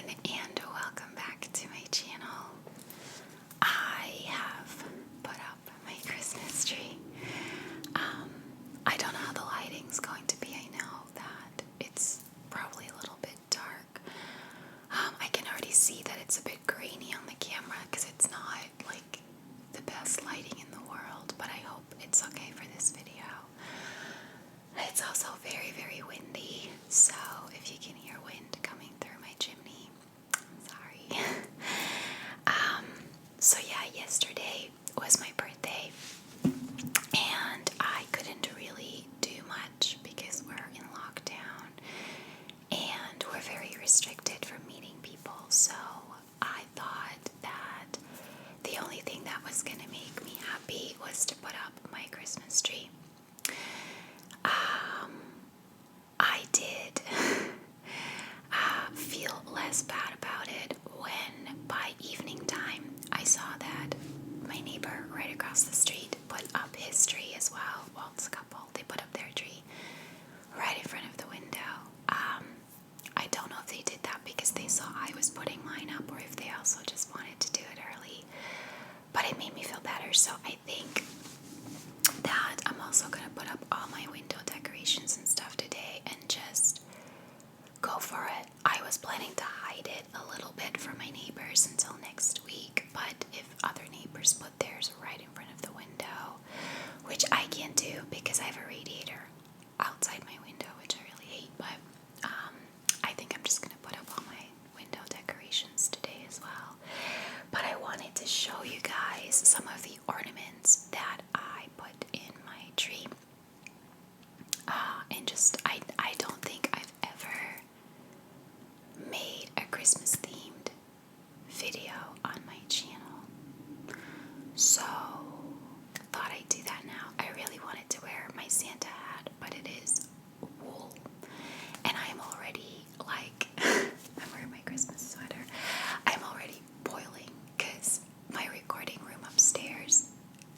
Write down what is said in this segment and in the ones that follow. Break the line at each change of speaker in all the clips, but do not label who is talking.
and welcome back to my channel. I have put up my Christmas tree. I don't know how the lighting's going to be. I know that it's probably a little bit dark. I can already see that it's a bit grainy on the camera because it's not like the best lighting in the world, but I hope it's okay for this video. It's also very, very windy, so if you can hear wind coming through my chimney, I'm sorry. So yeah, yesterday was my birthday, and I couldn't really do much because we're in lockdown, and we're very restricted from meeting people, so I thought that the only thing that was going to make me happy was to put up my Christmas tree. I did feel less bad about it when by evening time I saw that my neighbor right across the street put up his tree as well. Well, it's a couple. They put up their tree right in front of the window. I don't know if they did that because they saw I was putting mine up or if they also just wanted to do it early. But it made me feel better, so I think that I'm also going to put up all my window decorations and stuff today and just go for it. I was planning to hide it a little bit from my neighbors until next week, but if other neighbors put theirs right in front of the window, which I can't do because I have a radiator outside my window, which I really hate, but I think I'm just going to put up all my window decorations today as well. But I wanted to show you guys some of the ornaments that I put in my tree. And just, I don't think I've ever made a Christmas themed video on my channel. So, thought I'd do that now. I really wanted to wear my Santa hat, but it is wool. And I am already like, I'm wearing my Christmas sweater. I'm already boiling because my recording room upstairs,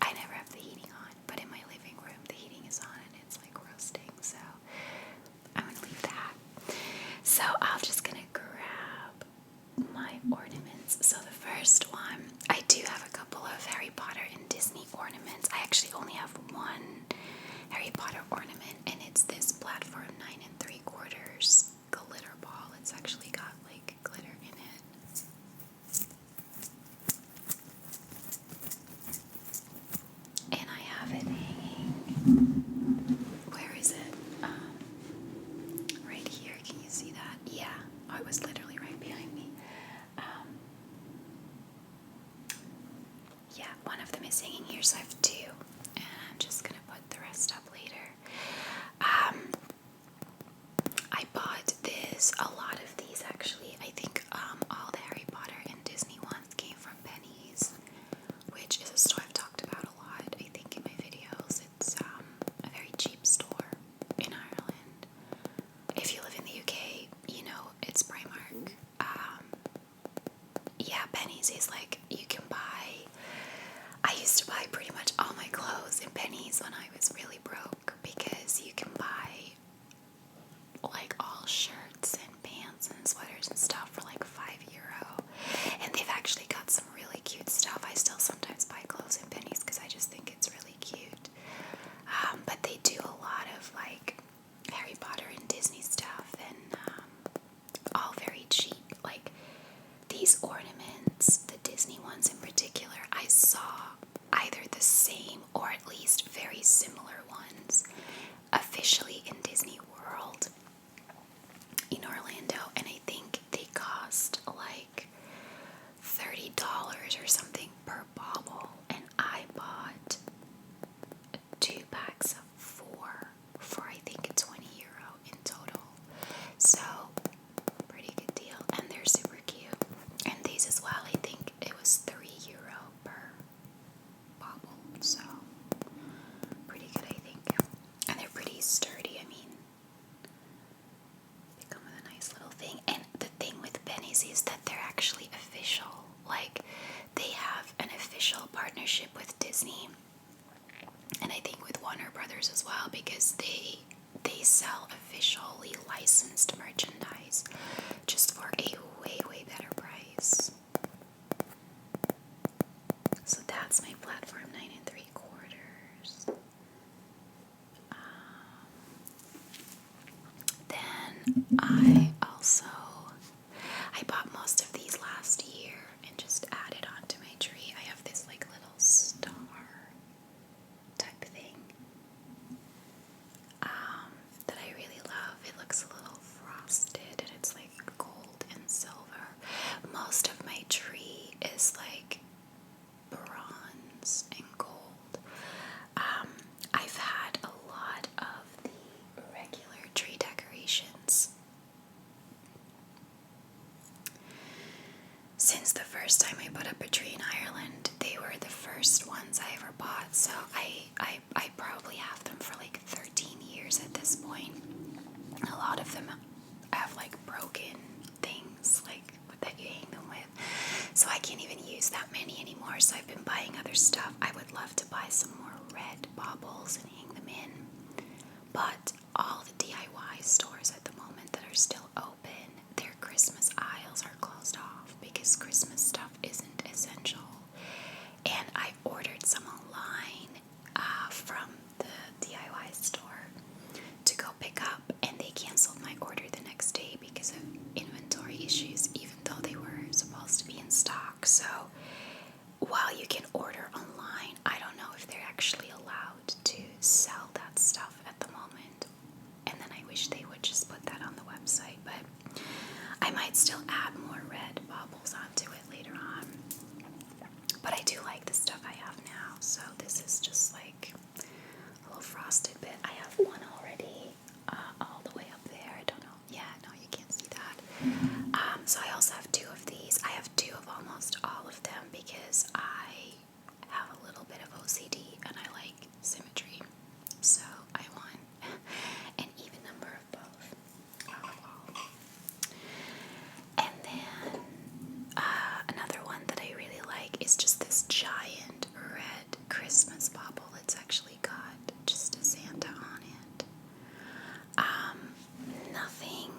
I never have the heating on, but in my living room the heating is on and it's like roasting, so I'm gonna leave that. So I'm just gonna grab my ornaments. So the first one, I do have a couple of Harry Potter and Disney ornaments. I actually only have one Harry Potter ornament, and it's this platform 9 3/4 glitter ball. It's actually got like glitter in it. And I have it hanging. Where is it? Right here. Can you see that? Yeah. Oh, it was literally right behind me. Yeah, one of them is hanging here, so I have two. And I'm just gonna put the rest up later. I bought a lot of these actually. I think all the Harry Potter and Disney ones came from Penny's, which is a store I've talked about a lot, I think, in my videos. It's a very cheap store in Ireland. If you live in the UK, you know it's Primark. Yeah, Penny's is like, you can buy, I used to buy pretty much all my clothes in Penny's when I was really broke, because you can buy like all shirts and pants and sweaters and stuff for like €5. And they've actually got some really cute stuff. I still sometimes buy clothes in Penny's because I just think it's really cute. But they do a lot of like Harry Potter and Disney stuff, and all very cheap. Like these ornaments, the Disney ones in particular, I saw either the same or at least very similar ones officially in Disney World in Orlando, and I think they cost like $30 or something per bauble, and I bought 2 packs of 4 for I think €20 in total. So pretty good deal, and they're super cute. And these as well, I think it was €3 per bauble, so pretty good, I think. And they're pretty sturdy. I mean, they come with a nice little thing. And the thing with Penny's is that they're actually official. Like, they have an official partnership with Disney, and I think with Warner Brothers as well, because they sell officially licensed merchandise just for a way since the first time I put up a tree in Ireland, they were the first ones I ever bought. So I probably have them for like 13 years at this point. A lot of them have like broken things like that you hang them with. So I can't even use that many anymore. So I've been buying other stuff. I would love to buy some more red baubles and hang them in. But all the DIY stores at the moment that are still open, their Christmas aisles are closed off because Christmas stuff isn't essential. And I ordered some online from the DIY store to go pick up, and they canceled my order the next day because of inventory issues, even though they were supposed to be in stock. So while you can order online, I don't know if they're actually allowed to sell that stuff at the moment. And then I wish they would just put that on the website, but I might still add more red baubles onto it later on. But I do like the stuff I have now, so this is just like a little frosted bit. I have one already all the way up there. I don't know. Yeah, no, you can't see that. So I also have 2 of these. I have 2 of almost all of them because I have a little bit of OCD and I like symmetry. So I want an even number of both. And then another one that I really like is just this giant red Christmas bauble. It's actually got just a Santa on it. Nothing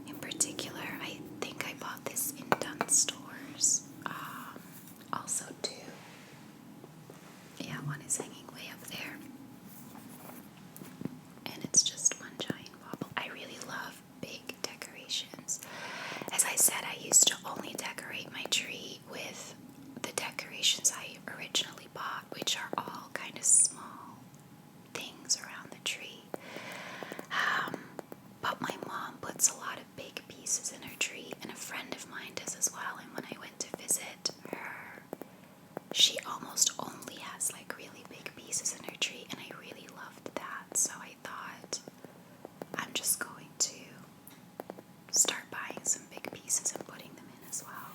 in particular. I think I bought this in Dunn stores. Also too. Yeah, one is hanging way up there. And it's just one giant bauble. I really love big decorations. As I said, I used to only decorate my tree with the decorations I originally bought, which are all kind of small things around the tree. But my mom puts a lot of big pieces in her tree, and a friend of mine does as well. And when I went to visit her, she almost only has like really big pieces in her tree, and I really loved that. So I thought, I'm just going to start buying some big pieces and putting them in as well.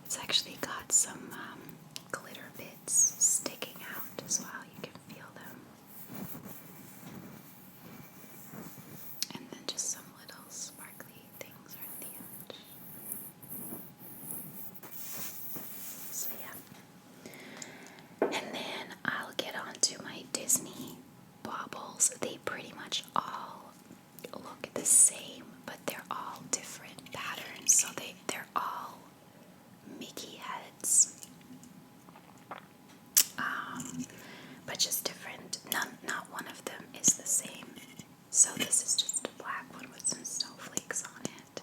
It's actually got some glitter bits sticking out as well. You can feel them. And then just some little sparkly things around the edge. So yeah. And then I'll get on to my Disney baubles. They pretty much all look the same, but they're all different patterns. So they're all Mickey heads. But just different. Not one of them is the same. So this is just a black one with some snowflakes on it.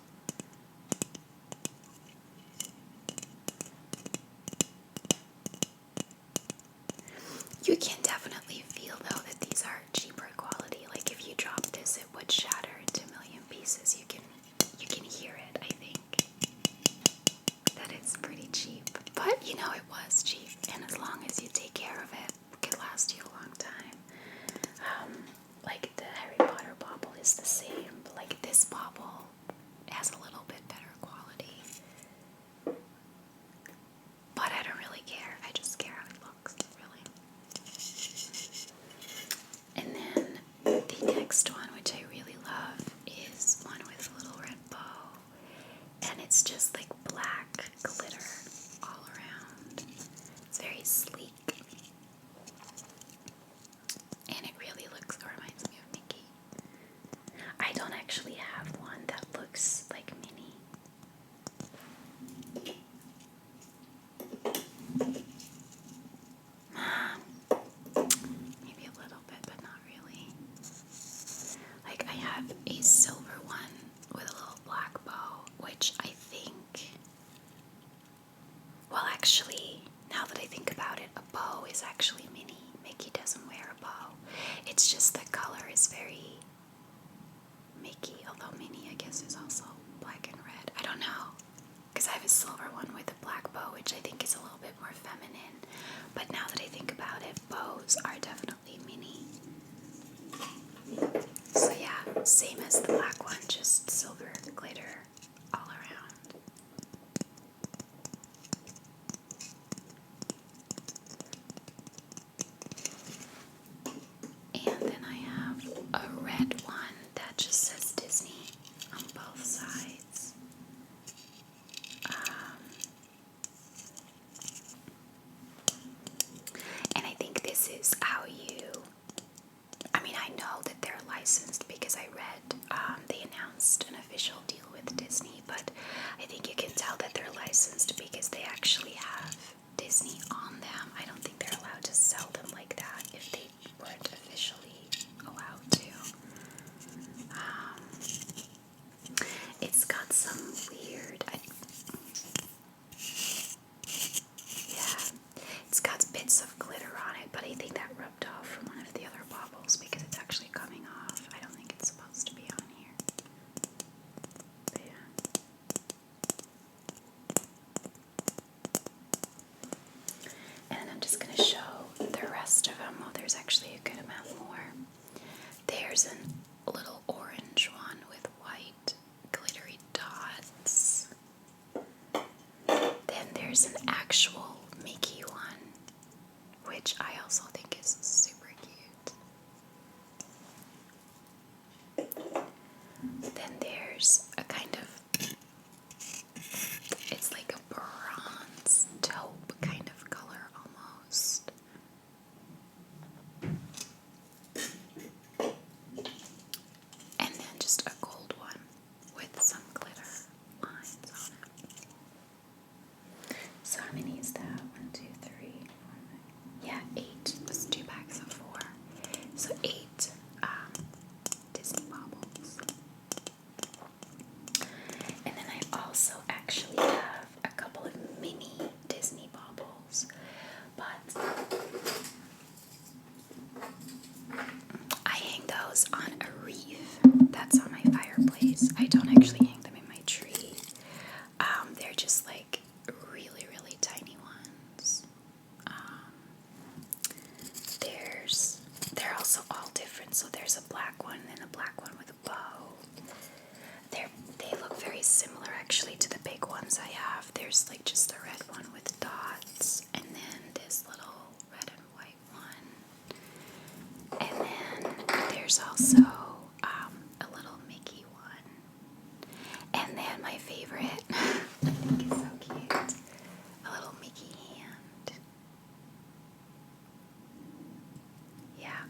You can definitely feel though that these are cheaper quality. Like if you drop this, it would shatter into a million pieces. You can hear it. I think that it's pretty cheap, but you know it was cheap, and as long as you take care of it, it can last you a long time. Like the Harry Potter bauble is the same, but like this bauble has a little bit better quality. But I don't really care. I just care how it looks, really. And then the next one, which I really love, is one with a little red bow. And it's just like black glitter all around. It's very sleek. And it really reminds me of Mickey. I don't actually have one that looks like Minnie. Maybe a little bit, but not really. Like I have a silver one with a little black bow, which I think, well actually, now that I think about it, a bow is actually Minnie. Mickey doesn't wear a bow. It's just the color is very Mickey, although Minnie I guess is also black and red. I don't know, because I have a silver one with a black bow, which I think is a little bit more feminine. But now that I think about it, bows are definitely Minnie. So yeah, Same as the black one, just silver glitter all around. And then I have a red one that just says Disney on both sides. And I think this is how I mean, I know that they're licensed because I read they announced an official deal with Disney, but I think you can tell that they're licensed because they actually have Disney on them. I don't think they're allowed to sell them like that if they weren't officially allowed to. It's got some weird, yeah, it's got bits of glitter on it, but I think that rubbed off from one of the other baubles because it's actually coming off. I don't think it's supposed to be on here. But yeah. And I'm just going to show the rest of them. Oh, there's actually a good amount more. There's a little orange one with white glittery dots. Then there's an actual Mickey one, which I also think is super cute. Then there's a kind of, it's like a bronze taupe kind of color almost. And then just a gold one with some glitter lines on it. So how many is that? 1, 2, 3, 4, 5. Yeah, 8. That's 2 packs of 4. So 8 Disney baubles. And then I also actually have a couple of mini Disney baubles, but I hang those on a wreath that's on my fireplace. I don't actually hang them in my tree. They're just like really, really tiny ones. They're also all different. So there's a black one and a black one with a bow. They look very similar actually to the big ones I have. There's like just the red one with dots, and then this little red and white one. And then there's also a little Mickey one. And then my favorite, I think it's so cute, a little Mickey hand. Yeah,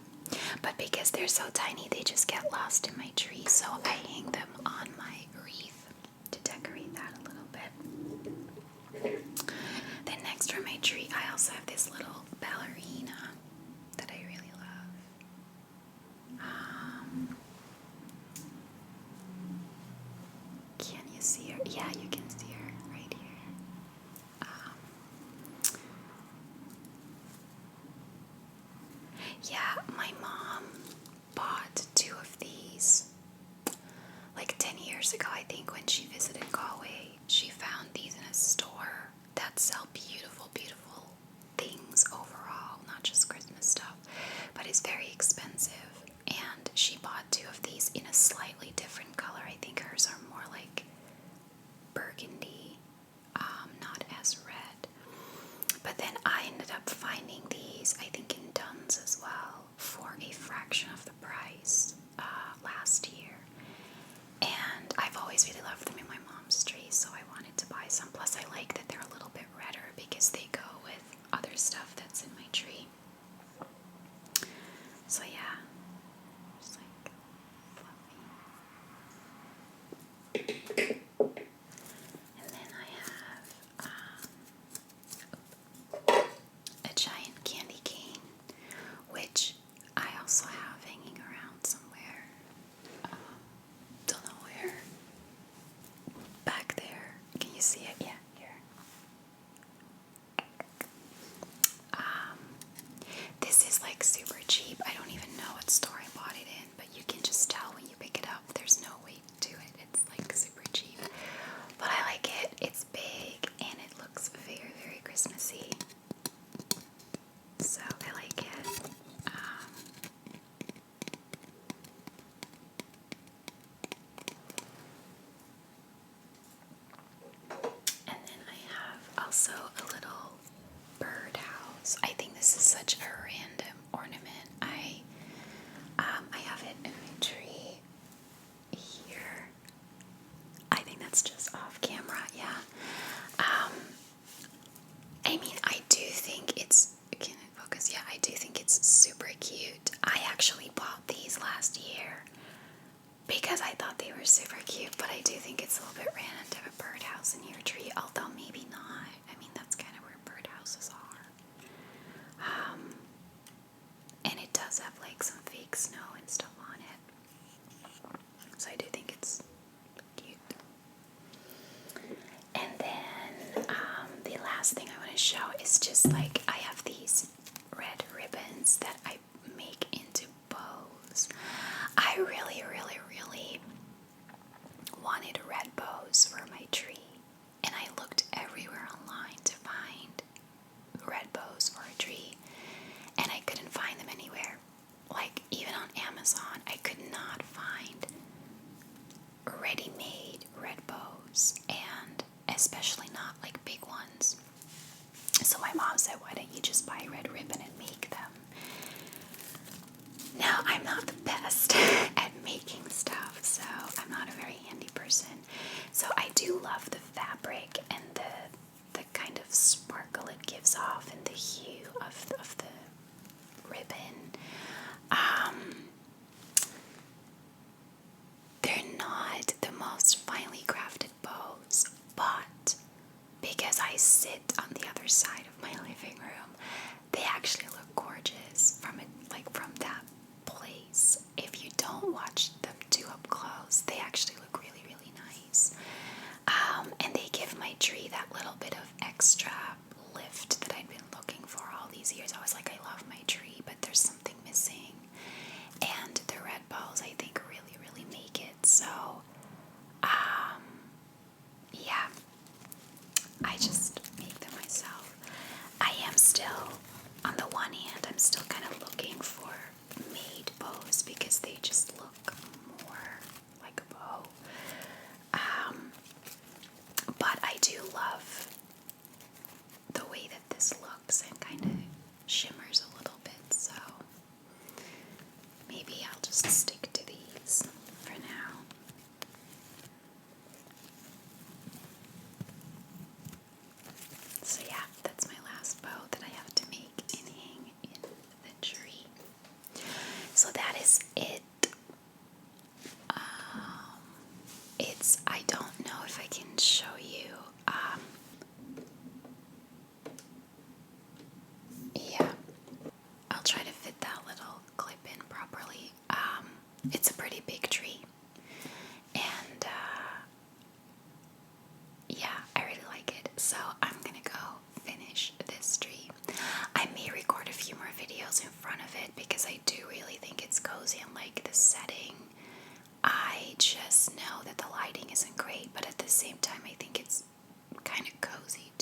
but because they're so tiny, they just get lost in my tree, so I hang them on my wreath to decorate that a little bit. Then next from my tree, I also have this little ballerina that I really love. Can you see her? Yeah, you can see her right here. Yeah, my mom bought 2 of these like 10 years ago, I think, when she visited Galway. She found these in a store that sell beautiful, beautiful things overall, not just Christmas stuff, but it's very expensive. And she bought 2 of these in a slightly different color. I think hers are more like burgundy, not as red. But then I ended up finding these, I think in Dunn's as well, for a fraction of the price last year. And I've always really loved them in my mom's tree, so I wanted to buy some. Plus I like that they're a little bit redder because they go with other stuff that's in my tree. So yeah, just like fluffy. And then I have a giant candy cane, which I also have hanging around somewhere. Don't know where. Back there. Can you see it? Yeah, here. This is like super cheap. I don't even know what store I bought it in, but you can just tell when you pick it up. There's no weight to it. It's like super cheap. last year because I thought they were super cute, but I do think it's a little bit random to have a birdhouse in your tree, although maybe not. I mean, that's kind of where birdhouses are. And it does have like some fake snow and stuff on it. So I do think it's cute. And then the last thing I want to show is just like I have these red ribbons that I make into bows. I really, really, really wanted red bows for my tree, and I looked everywhere online to find red bows for a tree, and I couldn't find them anywhere. Like even on Amazon, I could not find ready-made red bows, and especially not like big ones. So my mom said, why don't you just buy red ribbon and make them? Now, I'm not the best at making stuff, so I'm not a very handy person. So I do love the fabric and the kind of sparkle it gives off and the hue of the ribbon. They're not the most finely crafted bows, but because I sit on the other side of my living room, they actually look gorgeous from that place. If you don't watch them too up close, they actually look really, really nice. And they give my tree that little bit of extra lift that I'd been looking for all these years. I was like, I love my tree, but there's something missing. And the red bows, I think, really, really make it. So, yeah, I just make them myself. I am still, on the one hand, I'm still kind of looking for made bows because they just look more like a bow. But I do love the way that this looks and kind of shimmers a little bit, so maybe I'll just stick to these for now. So yeah, that's my last bow that I have to make and hang in the tree. So that is it. I don't know if I can show you. Yeah, I'll try to fit that little clip in properly. It's a pretty big tree, and yeah, I really like it. So I'm gonna go finish this tree. I may record a few more videos in front of it because I do really think it's cozy and like the setting. I just know that the lighting isn't great, but at the same time I think it's kind of cozy